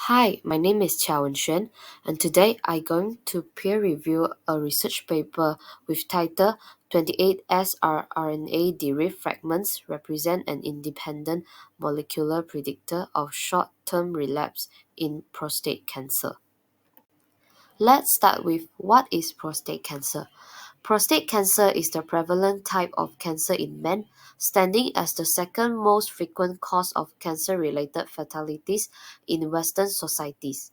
Hi, my name is Qiao Wenxuan, and today I'm going to peer review a research paper with title 28 srRNA derived fragments represent an independent molecular predictor of short-term relapse in prostate cancer. Let's start with what is prostate cancer. Prostate cancer is the prevalent type of cancer in men, standing as the second most frequent cause of cancer-related fatalities in Western societies.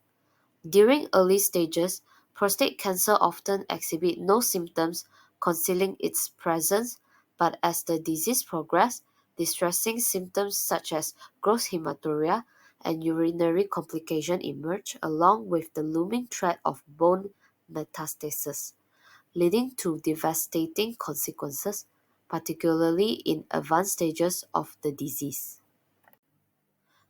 During early stages, prostate cancer often exhibits no symptoms concealing its presence, but as the disease progresses, distressing symptoms such as gross hematuria and urinary complications emerge along with the looming threat of bone metastasis, leading to devastating consequences, particularly in advanced stages of the disease.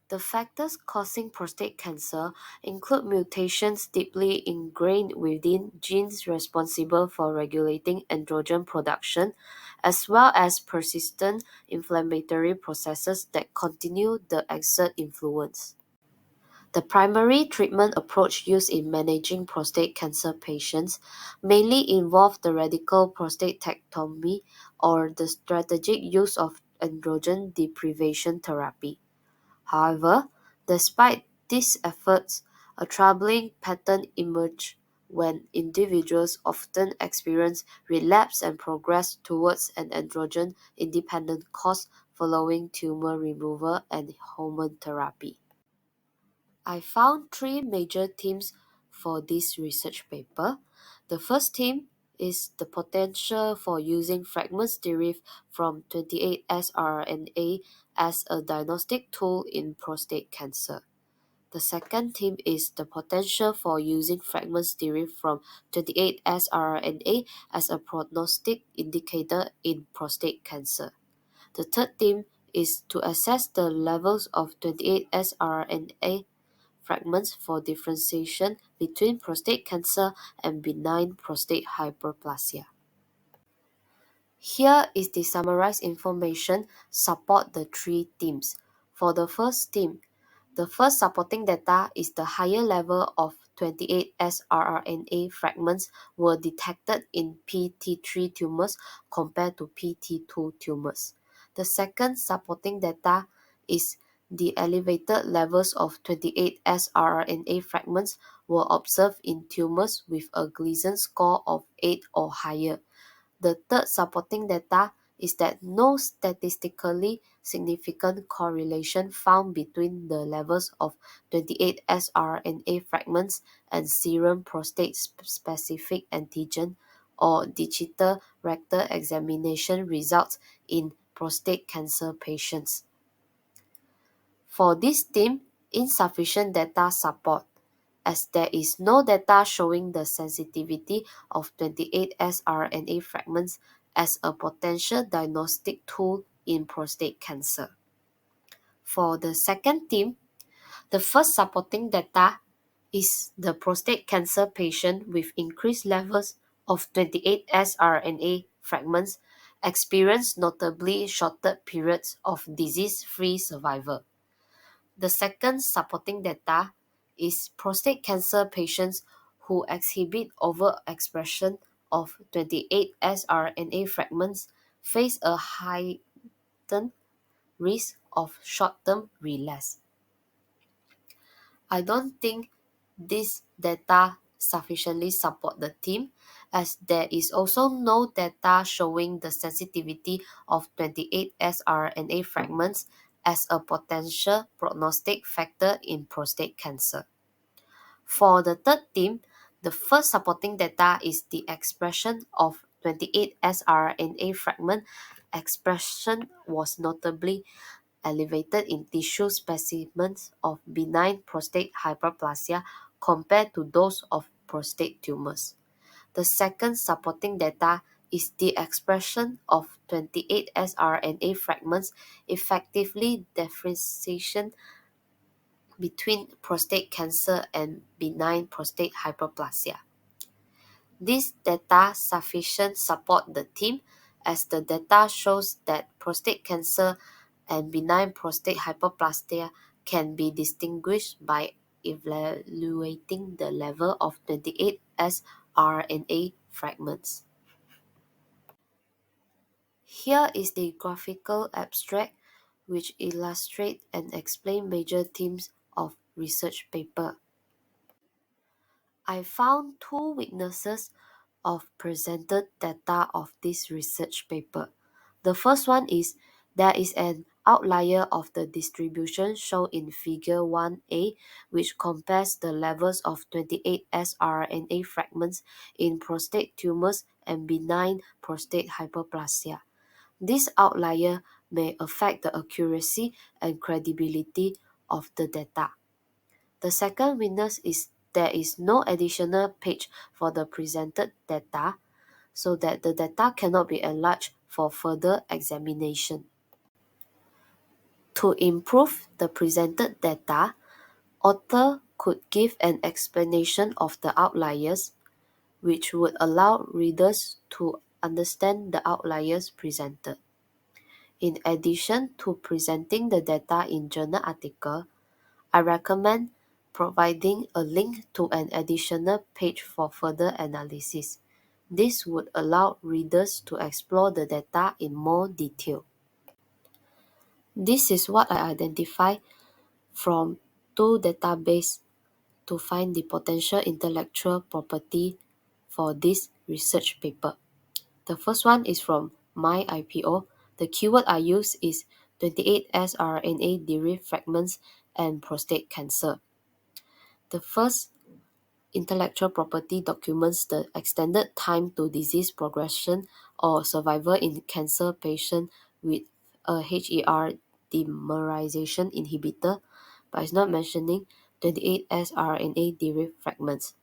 The factors causing prostate cancer include mutations deeply ingrained within genes responsible for regulating androgen production, as well as persistent inflammatory processes that continue to exert influence. The primary treatment approach used in managing prostate cancer patients mainly involve the radical prostatectomy or the strategic use of androgen deprivation therapy. However, despite these efforts, a troubling pattern emerged when individuals often experience relapse and progress towards an androgen-independent course following tumor removal and hormone therapy. I found three major themes for this research paper. The first theme is the potential for using fragments derived from 28sRNA as a diagnostic tool in prostate cancer. The second theme is the potential for using fragments derived from 28sRNA as a prognostic indicator in prostate cancer. The third theme is to assess the levels of 28sRNA fragments for differentiation between prostate cancer and benign prostate hyperplasia. Here is the summarized information support the three themes. For the first theme, the first supporting data is the higher level of 28 srRNA fragments were detected in PT3 tumors compared to PT2 tumors. The second supporting data is the elevated levels of 28 srRNA fragments were observed in tumors with a Gleason score of 8 or higher. The third supporting data is that no statistically significant correlation found between the levels of 28 srNA fragments and serum prostate-specific antigen or digital rectal examination results in prostate cancer patients. For this theme, insufficient data support, as there is no data showing the sensitivity of 28 srNA fragments as a potential diagnostic tool in prostate cancer. For the second theme, the first supporting data is the prostate cancer patient with increased levels of 28 srNA fragments experience notably shorter periods of disease-free survival. The second supporting data is prostate cancer patients who exhibit overexpression of 28 srNA fragments face a heightened risk of short-term relapse. I don't think this data sufficiently support the theme, as there is also no data showing the sensitivity of 28 srNA fragments as a potential prognostic factor in prostate cancer. For the third theme, the first supporting data is the expression of 28 srNA fragment. Expression was notably elevated in tissue specimens of benign prostate hyperplasia compared to those of prostate tumors. The second supporting data is the expression of 28 srNA fragments effectively differentiation between prostate cancer and benign prostate hyperplasia. This data sufficient support the theme, as the data shows that prostate cancer and benign prostate hyperplasia can be distinguished by evaluating the level of 28 sRNA fragments. Here is the graphical abstract which illustrate and explain major themes of research paper. I found two weaknesses of presented data of this research paper. The first one is there is an outlier of the distribution shown in figure 1a which compares the levels of 28 sRNA fragments in prostate tumors and benign prostate hyperplasia. This outlier may affect the accuracy and credibility of the data. The second weakness is there is no additional page for the presented data, so that the data cannot be enlarged for further examination. To improve the presented data, author could give an explanation of the outliers, which would allow readers to understand the outliers presented. In addition to presenting the data in journal article, I recommend providing a link to an additional page for further analysis. This would allow readers to explore the data in more detail. This is what I identified from two databases to find the potential intellectual property for this research paper. The first one is from MyIPO. The keyword I use is 28 sRNA derived fragments and prostate cancer. The first intellectual property documents the extended time to disease progression or survival in cancer patients with a HER dimerization inhibitor, but it's not mentioning 28 sRNA derived fragments.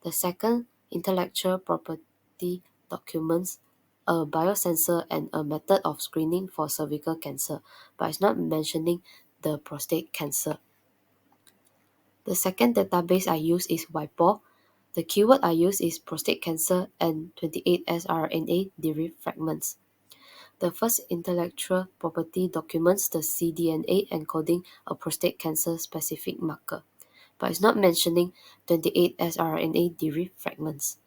The second intellectual property documents a biosensor and a method of screening for cervical cancer, but it's not mentioning the prostate cancer. The second database I use is WIPO. The keyword I use is prostate cancer and 28 sRNA derived fragments. The first intellectual property documents the cDNA encoding a prostate cancer specific marker, but it's not mentioning 28 sRNA derived fragments.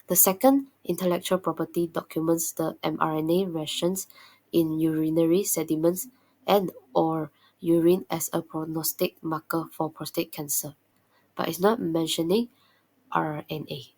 The second intellectual property documents the mRNA rations in urinary sediments and or urine as a prognostic marker for prostate cancer, but it's not mentioning RNA.